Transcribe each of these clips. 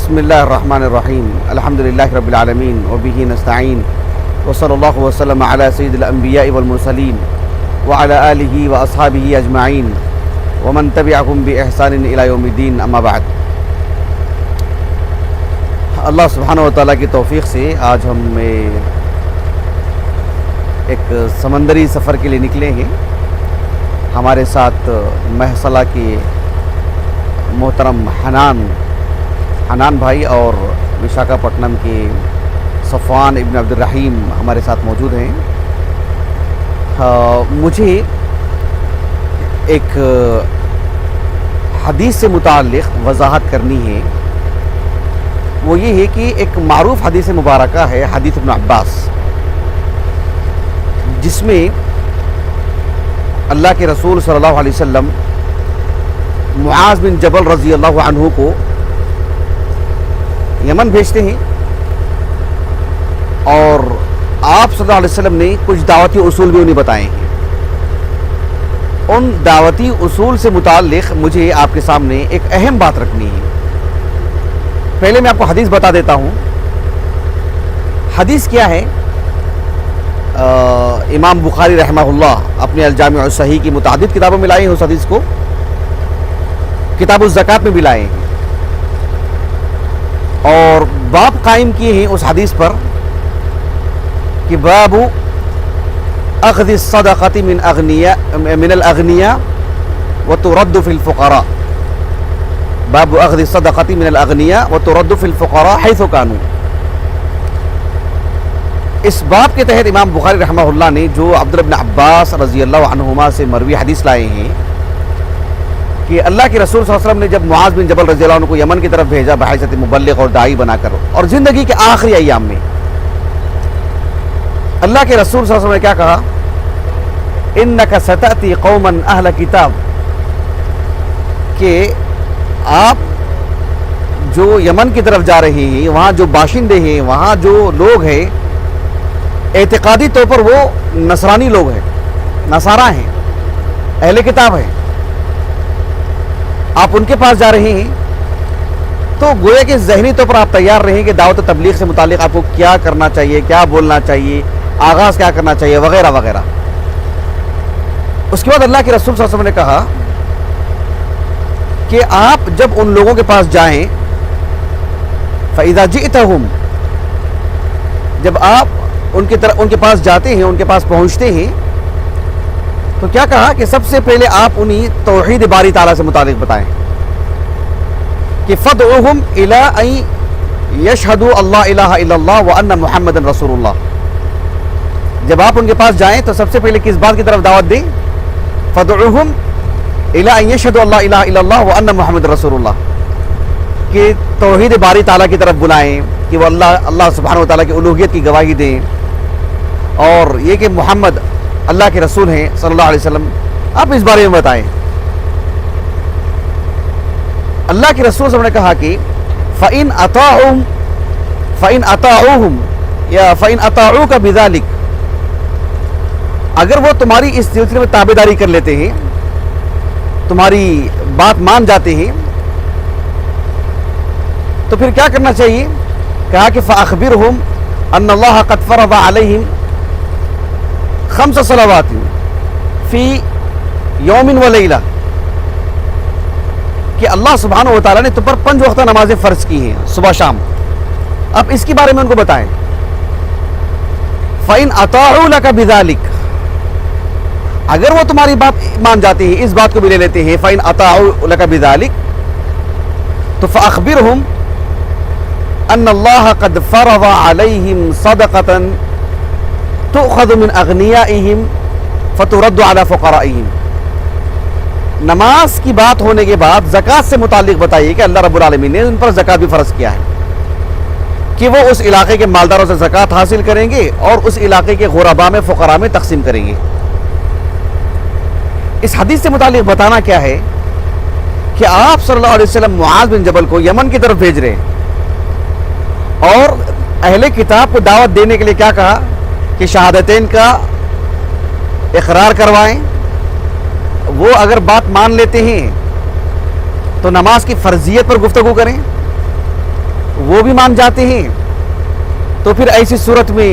بسم اللہ الرحمن الرحیم الحمد للہ رب العالمین وبہ نستعین وصلی اللہ وسلم علی سید الانبیاء والمرسلین وعلی آلہ واصحابہ اجمعین ومن تبعہم باحسان الی یوم الدین اما بعد۔ اللہ سبحانہ و تعالیٰ کی توفیق سے آج ہم ایک سمندری سفر کے لیے نکلے ہیں۔ ہمارے ساتھ محصلہ کے محترم حنان بھائی اور وشاکھاپٹنم کے صفوان ابن عبد الرحیم ہمارے ساتھ موجود ہیں۔ مجھے ایک حدیث سے متعلق وضاحت کرنی ہے، وہ یہ ہے کہ ایک معروف حدیث مبارکہ ہے حدیث ابن عباس، جس میں اللہ کے رسول صلی اللہ علیہ وسلم معاذ بن جبل رضی اللہ عنہ کو یمن بھیجتے ہیں، اور آپ صلی اللہ علیہ وسلم نے کچھ دعوتی اصول بھی انہیں بتائے ہیں۔ ان دعوتی اصول سے متعلق مجھے آپ کے سامنے ایک اہم بات رکھنی ہے۔ پہلے میں آپ کو حدیث بتا دیتا ہوں۔ حدیث کیا ہے؟ امام بخاری رحمہ اللہ اپنے الجامع الصحیح کی متعدد کتابوں میں لائے ہیں اس حدیث کو، کتاب الزکوٰۃ میں بھی لائے ہیں، اور باب قائم کیے ہیں اس حدیث پر کہ باب اخذ الصدقۃ من الاغنیاء وترد فی الفقراء، باب اخذ الصدقۃ من الاغنیاء وترد فی الفقراء حیث کانوا۔ اس باب کے تحت امام بخاری رحمہ اللہ نے جو عبداللہ بن عباس رضی اللہ عنہما سے مروی حدیث لائے ہیں کہ اللہ کے رسول صلی اللہ علیہ وسلم نے جب معاذ بن جبل رضی اللہ عنہ کو یمن کی طرف بھیجا بحیثیت مبلغ اور داعی بنا کر، اور زندگی کے آخری ایام میں اللہ کے رسول صلی اللہ علیہ وسلم نے کیا کہا؟ اِنَّكَ سَتَأْتِي قَوْمًا أَهْلَ کتاب، کہ آپ جو یمن کی طرف جا رہے ہیں، وہاں جو باشندے ہیں، وہاں جو لوگ ہیں، اعتقادی طور پر وہ نصرانی لوگ ہیں، نصارہ ہیں، اہل کتاب ہیں، آپ ان کے پاس جا رہے ہیں، تو گویا کہ ذہنی طور پر آپ تیار رہیں کہ دعوت و تبلیغ سے متعلق آپ کو کیا کرنا چاہیے، کیا بولنا چاہیے، آغاز کیا کرنا چاہیے، وغیرہ وغیرہ۔ اس کے بعد اللہ کے رسول صلی اللہ علیہ وسلم نے کہا کہ آپ جب ان لوگوں کے پاس جائیں، فَإِذَا جِئْتَهُمْ، جب آپ ان کے پاس جاتے ہیں، ان کے پاس پہنچتے ہیں، تو کیا کہا کہ سب سے پہلے آپ انہیں توحید باری تعالیٰ سے متعلق بتائیں کہ فَدْعُوهُمْ إِلَىٰ أَن يَشْهَدُوا اللَّهَ إِلَٰهَ إِلَّا اللَّهُ وَأَنَّ مُحَمَّدًا رَسُولُ اللَّهِ۔ جب آپ ان کے پاس جائیں تو سب سے پہلے کس بات کی طرف دعوت دیں؟ فَدْعُوهُمْ إِلَىٰ أَن يَشْهَدُوا اللَّهَ إِلَٰهَ إِلَّا اللَّهُ وَأَنَّ مُحَمَّدًا رَسُولُ اللَّهِ، کہ توحید باری تعالیٰ کی طرف بلائیں کہ وہ اللہ سبحانہ و تعالیٰ کی الوہیت کی گواہی دیں، اور یہ کہ محمد اللہ کے رسول ہیں صلی اللہ علیہ وسلم، آپ اس بارے میں بتائیں۔ اللہ کے رسول صلی اللہ علیہ وسلم نے کہا کہ فَإِنْ أَطَاعُوهُمْ یا فَإِنْ أَطَاعُوكَ بِذَلِكَ، اگر وہ تمہاری اس سلسلے میں تابعداری کر لیتے ہیں، تمہاری بات مان جاتے ہیں، تو پھر کیا کرنا چاہیے؟ کہا کہ فَأَخْبِرْهُمْ أَنَّ اللَّهَ قَدْ فَرَضَ عَلَيْهِمْ 5 صلوات فی یوم و لیلہ، کہ اللہ سبحانہ و تعالیٰ نے تم پر 5 وقتہ نمازیں فرض کی ہیں، صبح شام۔ اب اس کے بارے میں ان کو بتائیں۔ فَإِنْ أَطَاعُوا لَكَ بِذَلِكَ، اگر وہ تمہاری بات مان جاتے ہیں، اس بات کو بھی لے لیتے ہیں، فَإِنْ أَطَاعُوا لَكَ بِذَلِكَ، تو فَأَخْبِرْهُمْ أَنَّ اللَّهَ قَدْ فَرَضَ عَلَيْهِمْ صَدَقَةً تُؤْخَذُ مِنْ أَغْنِيَائِهِمْ فَتُرَدُّ عَلَى فُقَرَائِهِمْ۔ نماز کی بات ہونے کے بعد زکوٰۃ سے متعلق بتائیے کہ اللہ رب العالمین نے ان پر زکوٰۃ بھی فرض کیا ہے، کہ وہ اس علاقے کے مالداروں سے زکوٰۃ حاصل کریں گے اور اس علاقے کے غرباء میں، فقراء میں تقسیم کریں گے۔ اس حدیث سے متعلق بتانا کیا ہے کہ آپ صلی اللہ علیہ وسلم معاذ بن جبل کو یمن کی طرف بھیج رہے ہیں، اور اہل کتاب کو دعوت دینے کے لیے کیا کہا کہ شہادتین کا اقرار کروائیں، وہ اگر بات مان لیتے ہیں تو نماز کی فرضیت پر گفتگو کریں، وہ بھی مان جاتے ہیں، تو پھر ایسی صورت میں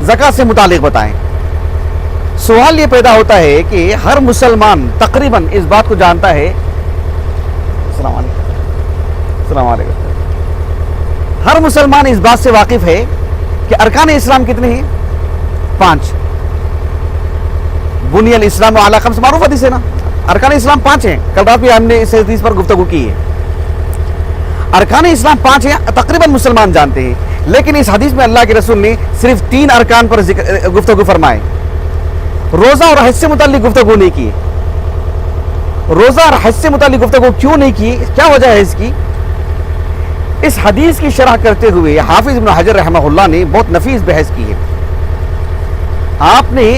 زکوٰۃ سے متعلق بتائیں۔ سوال یہ پیدا ہوتا ہے کہ ہر مسلمان تقریباً اس بات کو جانتا ہے، السلام علیکم، ہر مسلمان اس بات سے واقف ہے کہ ارکان اسلام کتنے ہیں؟ 5۔ بنی الاسلام علی خمس، معروف حدیث ہے نا، ارکان اسلام 5 ہیں۔ کل رات بھی ہم نے اس حدیث پر گفتگو کی ہے۔ ارکان اسلام 5 ہیں، تقریباً مسلمان جانتے ہیں، لیکن اس حدیث میں اللہ کے رسول نے صرف 3 ارکان پر گفتگو فرمائے، روزہ اور حج سے متعلق گفتگو نہیں کی۔ روزہ اور حج سے متعلق گفتگو کیوں نہیں کی؟ کیا وجہ ہے اس کی؟ اس حدیث کی شرح کرتے ہوئے حافظ ابن حجر رحمہ اللہ نے بہت نفیس بحث کی ہے۔ آپ نے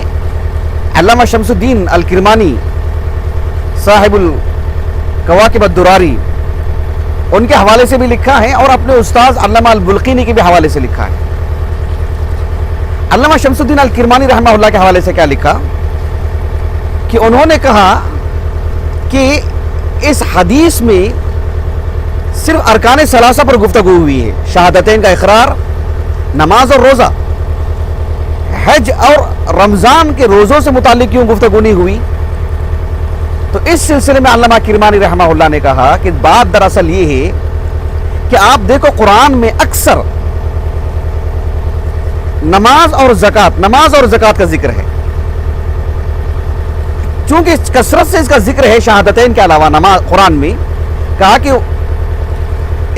علامہ شمس الدین الکرمانی صاحب الکواکب الدراری ان کے حوالے سے بھی لکھا ہے، اور اپنے استاذ علامہ البلقینی کے بھی حوالے سے لکھا ہے۔ علامہ شمس الدین الکرمانی رحمہ اللہ کے حوالے سے کیا لکھا کہ انہوں نے کہا کہ اس حدیث میں صرف ارکان ثلاثہ پر گفتگو ہوئی ہے، شہادتین کا اقرار، نماز اور روزہ۔ حج اور رمضان کے روزوں سے متعلق کیوں گفتگو نہیں ہوئی؟ تو اس سلسلے میں علامہ کرمانی رحمہ اللہ نے کہا کہ بات دراصل یہ ہے کہ آپ دیکھو قرآن میں اکثر نماز اور زکوٰۃ کا ذکر ہے، چونکہ کثرت سے اس کا ذکر ہے شہادتین کے علاوہ نماز قرآن میں، کہا کہ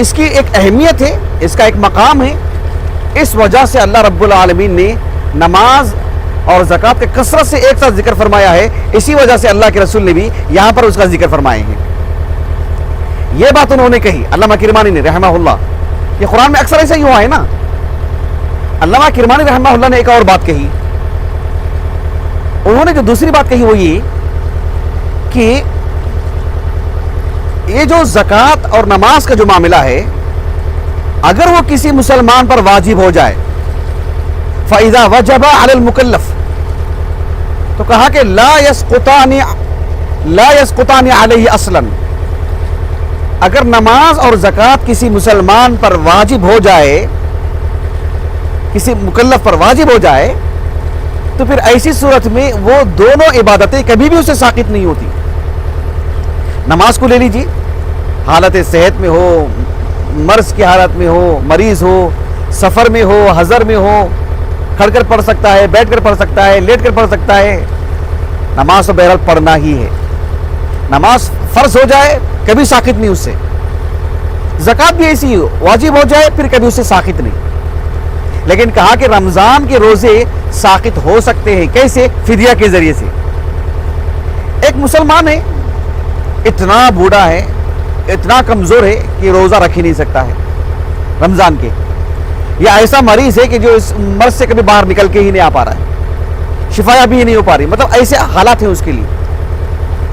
اس کی ایک اہمیت ہے، اس کا ایک مقام ہے، اس وجہ سے اللہ رب العالمین نے نماز اور زکوٰۃ کے کثرت سے ایک ساتھ ذکر فرمایا ہے، اسی وجہ سے اللہ کے رسول نے بھی یہاں پر اس کا ذکر فرمائے ہیں۔ یہ بات انہوں نے کہی علامہ کرمانی نے رحمہ اللہ، کہ قرآن میں اکثر ایسا ہی ہوا ہے نا۔ علامہ کرمانی رحمہ اللہ نے ایک اور بات کہی، انہوں نے جو دوسری بات کہی وہ یہ کہ یہ جو زکوٰۃ اور نماز کا جو معاملہ ہے، اگر وہ کسی مسلمان پر واجب ہو جائے، فَإِذَا وَجَبَ عَلَى الْمُكَلَّفِ، تو کہا کہ لا يسقطان علیہ اصلاً، اگر نماز اور زکوٰۃ کسی مسلمان پر واجب ہو جائے، کسی مکلف پر واجب ہو جائے، تو پھر ایسی صورت میں وہ دونوں عبادتیں کبھی بھی اسے ساقط نہیں ہوتی۔ نماز کو لے لیجیے، حالت صحت میں ہو، مرض کی حالت میں ہو، مریض ہو، سفر میں ہو، حضر میں ہو، کھڑ کر پڑھ سکتا ہے، بیٹھ کر پڑھ سکتا ہے، لیٹ کر پڑھ سکتا ہے، نماز تو بہرحال پڑھنا ہی ہے۔ نماز فرض ہو جائے کبھی ساقط نہیں اس سے، زکوٰۃ بھی ایسی ہو، واجب ہو جائے پھر کبھی اس سے ساقط نہیں۔ لیکن کہا کہ رمضان کے روزے ساقط ہو سکتے ہیں، کیسے؟ فدیہ کے ذریعے سے۔ ایک مسلمان ہے، اتنا بوڑھا ہے، اتنا کمزور ہے کہ روزہ رکھ ہی نہیں سکتا ہے رمضان کے، یا ایسا مریض ہے کہ جو اس مرض سے کبھی باہر نکل کے ہی نہیں آ پا رہا ہے، شفا یابی ہی نہیں ہو پا رہی، مطلب ایسے حالات ہیں اس کے لیے۔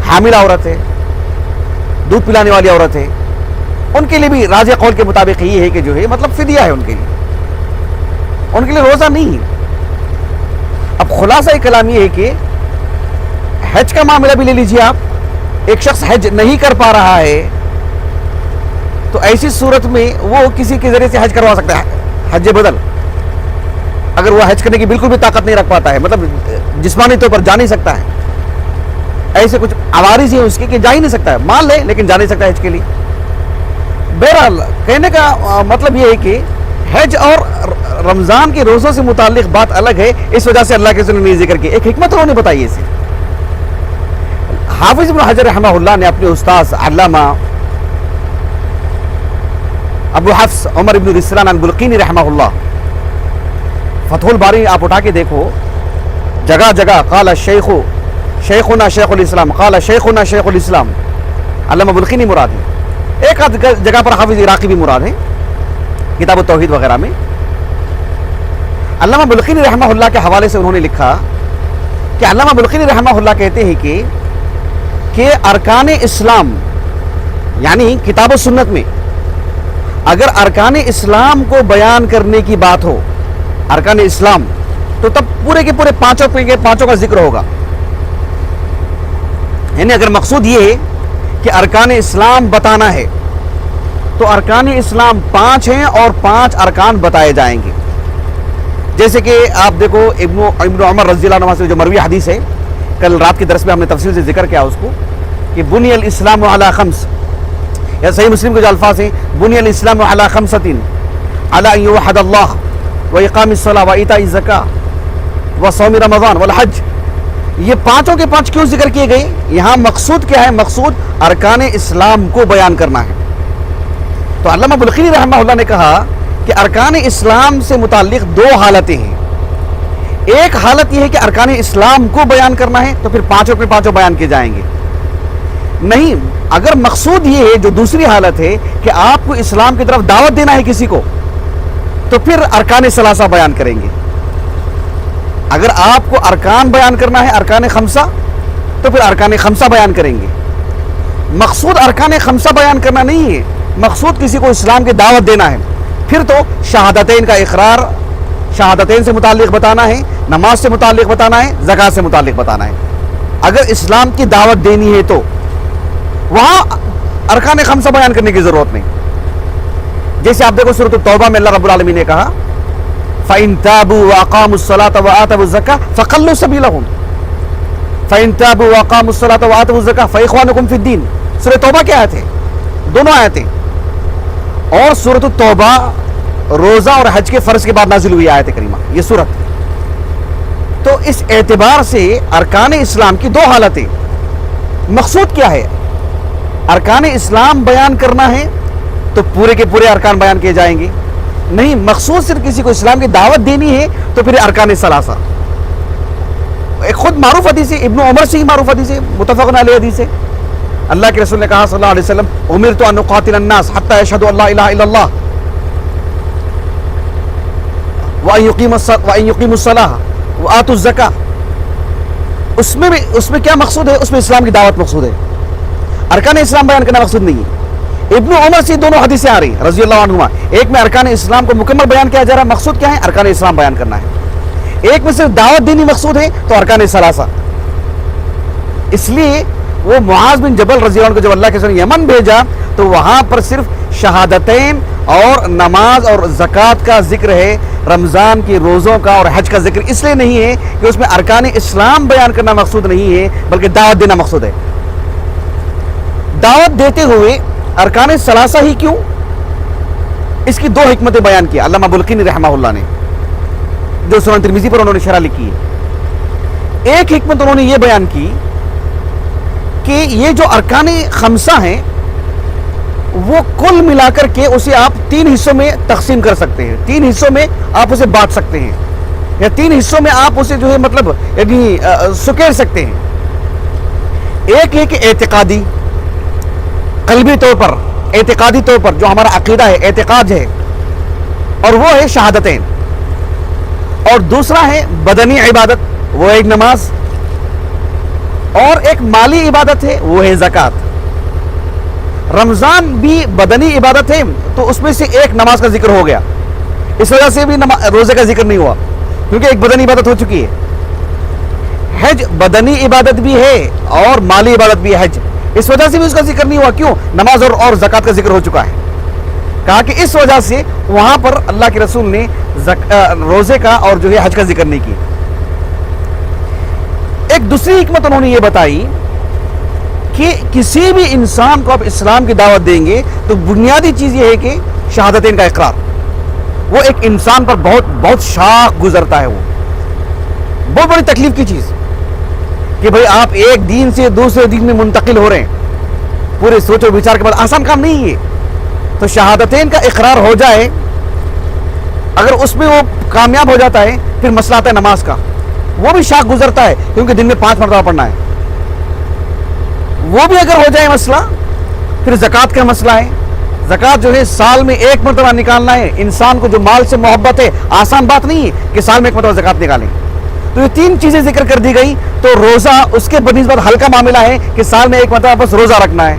حاملہ عورت ہے، دودھ پلانے والی عورت ہے، ان کے لیے بھی راجح قول کے مطابق یہ ہے کہ جو ہے مطلب فدیہ ہے ان کے لیے روزہ نہیں ہے۔ اب خلاصہ کلام یہ ہے کہ حج کا معاملہ بھی لے لیجیے آپ، ایک شخص حج نہیں کر پا رہا ہے تو ایسی صورت میں وہ کسی کے ذریعے سے حج کروا سکتا ہے، حج بدل، اگر وہ حج کرنے کی بالکل بھی طاقت نہیں رکھ پاتا ہے، مطلب جسمانی طور پر جا نہیں سکتا ہے، ایسے کچھ عوارض ہیں اس کے کہ جا ہی نہیں سکتا ہے، مان لے لیکن جا نہیں سکتا حج کے لیے۔ بہرحال کہنے کا مطلب یہ ہے کہ حج اور رمضان کے روزوں سے متعلق بات الگ ہے، اس وجہ سے اللہ کے رسول نے ذکر کی، ایک حکمت انہوں نے بتائی اسے۔ حافظ ابن حجر رحمہ اللہ نے اپنے استاذ علامہ ابو حفص عمر ابن رسلان البلقینی رحمہ اللہ، فتح الباری آپ اٹھا کے دیکھو، جگہ جگہ قال شیخنا شیخ الاسلام، قال شیخنا شیخ الاسلام، علامہ بلقینی مراد ہے، ایک آدھ جگہ پر حافظ عراقی بھی مراد ہے کتاب التوحید وغیرہ میں۔ علامہ بلقینی رحمہ اللہ کے حوالے سے انہوں نے لکھا کہ علامہ بلقینی رحمہ اللہ کہتے ہیں کہ ارکان اسلام یعنی کتاب و سنت میں اگر ارکان اسلام کو بیان کرنے کی بات ہو، ارکان اسلام، تو تب پورے کے پورے پانچوں کا ذکر ہوگا۔ یعنی اگر مقصود یہ ہے کہ ارکان اسلام بتانا ہے تو ارکان اسلام 5 ہیں اور 5 ارکان بتائے جائیں گے. جیسے کہ آپ دیکھو ابن عمر رضی اللہ عنہ سے جو مروی حدیث ہے، کل رات کے درس میں ہم نے تفصیل سے ذکر کیا اس کو، کہ بنی الاسلام علی خمس، یا صحیح مسلم کے جو الفاظ ہیں، بنی الاسلام علی خمسۃ علی ان یوحد اللہ واقام الصلاۃ وایتاء الزکاۃ وصوم رمضان والحج. یہ 5 کے 5 کیوں ذکر کیے گئے؟ یہاں مقصود کیا ہے؟ مقصود ارکان اسلام کو بیان کرنا ہے. تو علامہ بلخی رحمہ اللہ نے کہا کہ ارکان اسلام سے متعلق 2 حالتیں ہیں. ایک حالت یہ ہے کہ ارکان اسلام کو بیان کرنا ہے، تو پھر 5 کے 5 بیان کیے جائیں گے. نہیں، اگر مقصود یہ ہے، جو دوسری حالت ہے کہ آپ کو اسلام کی طرف دعوت دینا ہے کسی کو، تو پھر ارکان ثلاثہ بیان کریں گے. اگر آپ کو ارکان بیان کرنا ہے، ارکان خمسہ، تو پھر ارکان خمسہ بیان کریں گے. مقصود ارکان خمسہ بیان کرنا نہیں ہے، مقصود کسی کو اسلام کی دعوت دینا ہے. پھر تو شہادتین کا اقرار، شہادتین سے متعلق بتانا ہے، نماز سے متعلق بتانا ہے، زکوٰۃ سے متعلق بتانا ہے. اگر اسلام کی دعوت دینی ہے تو وہاں ارکان خمسہ بیان کرنے کی ضرورت نہیں. جیسے آپ دیکھو سورۃ التوبہ میں اللہ رب العالمین نے کہا فَإِن تَابُوا وَأَقَامُوا الصَّلَاةَ وَآتَوُا الزَّكَاةَ فَخَلُّوا سَبِيلَهُمْ فَإِن تَابُوا وَأَقَامُوا الصَّلَاةَ وَآتَوُا الزَّكَاةَ فَإِخْوَانُكُمْ فِي الدِّينِ. سورۃ توبہ کی آیت ہے، دونوں آیتیں. اور سورۃ التوبہ روزہ اور حج کے فرض کے بعد نازل ہوئی آیت کریمہ یہ سورت. تو اس اعتبار سے ارکان اسلام کی 2 حالتیں. مقصود کیا ہے؟ ارکان اسلام بیان کرنا ہے تو پورے کے پورے ارکان بیان کیے جائیں گے. نہیں، مقصود صرف کسی کو اسلام کی دعوت دینی ہے تو پھر ارکان ثلاثہ. ایک خود معروف حدیث ہے، ابن عمر سے ہی معروف حدیث ہے، متفق علیہ حدیث ہے. اللہ کے رسول نے کہا صلی اللہ علیہ وسلم امرت ان اقاتل الناس حتی یشهدوا ان لا الہ الا اللہ وان یقیموا الصلاۃ وآتوا الزکاۃ. اس میں کیا مقصود ہے؟ اس میں اسلام کی دعوت مقصود ہے، ارکان اسلام بیان کرنا مقصود نہیں ہے. ابن عمر سے دونوں حدیثیں آ رہی رضی اللہ عنہما. ایک میں ارکان اسلام کو مکمل بیان کیا جا رہا ہے، مقصود کیا ہے؟ ارکان اسلام بیان کرنا ہے. ایک میں صرف دعوت دینی مقصود ہے تو ارکان ثلاثہ. اس لیے وہ معاذ بن جبل رضی اللہ عنہ کو جب اللہ کے رسول نے یمن بھیجا تو وہاں پر صرف شہادتین اور نماز اور زکوٰۃ کا ذکر ہے، رمضان کی روزوں کا اور حج کا ذکر اس لیے نہیں ہے کہ اس میں ارکان اسلام بیان کرنا مقصود نہیں ہے، بلکہ دعوت دینا مقصود ہے. دعوت دیتے ہوئے ارکان ثلاثہ ہی کیوں؟ اس کی 2 حکمتیں بیان کی علامہ بلقینی رحمہ اللہ نے، جو سنن ترمذی پر انہوں نے شرح لکھی ہے. ایک حکمت انہوں نے یہ بیان کی کہ یہ جو ارکان خمسہ ہیں وہ کل ملا کر کے اسے آپ 3 حصوں میں تقسیم کر سکتے ہیں، 3 حصوں میں آپ اسے بانٹ سکتے ہیں، یا 3 حصوں میں آپ اسے جو ہے مطلب یعنی سکیڑ سکتے ہیں. ایک ہے کہ اعتقادی، قلبی طور پر، اعتقادی طور پر جو ہمارا عقیدہ ہے، اعتقاد ہے، اور وہ ہے شہادتین. اور دوسرا ہے بدنی عبادت، وہ ایک نماز، اور ایک مالی عبادت ہے، وہ ہے زکوٰۃ. رمضان بھی بدنی عبادت ہے تو اس میں سے ایک نماز کا ذکر ہو گیا، اس وجہ سے بھی روزے کا ذکر نہیں ہوا کیونکہ ایک بدنی عبادت ہو چکی ہے. حج بدنی عبادت بھی ہے اور مالی عبادت بھی ہے حج، اس وجہ سے بھی اس کا ذکر نہیں ہوا. کیوں؟ نماز اور زکوٰۃ کا ذکر ہو چکا ہے. کہا کہ اس وجہ سے وہاں پر اللہ کے رسول نے روزے کا اور جو ہے حج کا ذکر نہیں کیا. ایک دوسری حکمت انہوں نے یہ بتائی کہ کسی بھی انسان کو آپ اسلام کی دعوت دیں گے تو بنیادی چیز یہ ہے کہ شہادتین کا اقرار. وہ ایک انسان پر بہت شاق گزرتا ہے، وہ بہت بڑی تکلیف کی چیز کہ بھئی آپ ایک دین سے دوسرے دین میں منتقل ہو رہے ہیں، پورے سوچ و بچار کے بعد آسان کام نہیں ہے. تو شہادتین کا اقرار ہو جائے، اگر اس میں وہ کامیاب ہو جاتا ہے، پھر مسئلہ آتا ہے نماز کا، وہ بھی شاق گزرتا ہے کیونکہ دن میں 5 مرتبہ پڑھنا ہے. وہ بھی اگر ہو جائے مسئلہ، پھر زکوٰۃ کا مسئلہ ہے. زکوٰۃ جو ہے سال میں 1 مرتبہ نکالنا ہے. انسان کو جو مال سے محبت ہے، آسان بات نہیں ہے کہ سال میں 1 مرتبہ زکوٰۃ نکالیں. تو یہ 3 چیزیں ذکر کر دی گئی. تو روزہ اس کے بنسبت ہلکا معاملہ ہے کہ سال میں 1 مرتبہ بس روزہ رکھنا ہے،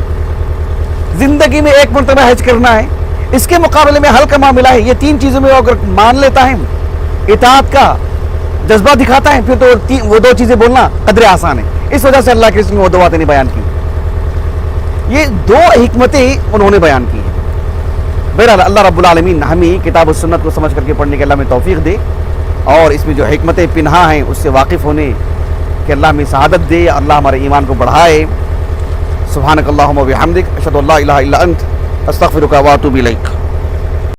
زندگی میں 1 مرتبہ حج کرنا ہے. اس کے مقابلے میں ہلکا معاملہ ہے. یہ 3 چیزوں میں اگر مان لیتا ہے، اطاعت کا جذبہ دکھاتا ہے، پھر تو وہ 2 چیزیں بولنا قدر آسان ہے. اس وجہ سے اللہ کے رسول نے وہ 2 باتیں نہیں بیان کی. یہ 2 حکمتیں انہوں نے بیان کی ہیں. بہرحال اللہ رب العالمین ہمیں کتاب و سنت کو سمجھ کر کے پڑھنے کے اللہ میں توفیق دے، اور اس میں جو حکمتیں پنہا ہیں اس سے واقف ہونے کہ اللہ ہمیں سعادت دے، اللہ ہمارے ایمان کو بڑھائے۔ سبحانک اللہم و بحمدک، اشہد ان لا الہ الا انت، استغفرک و اتوب الیک۔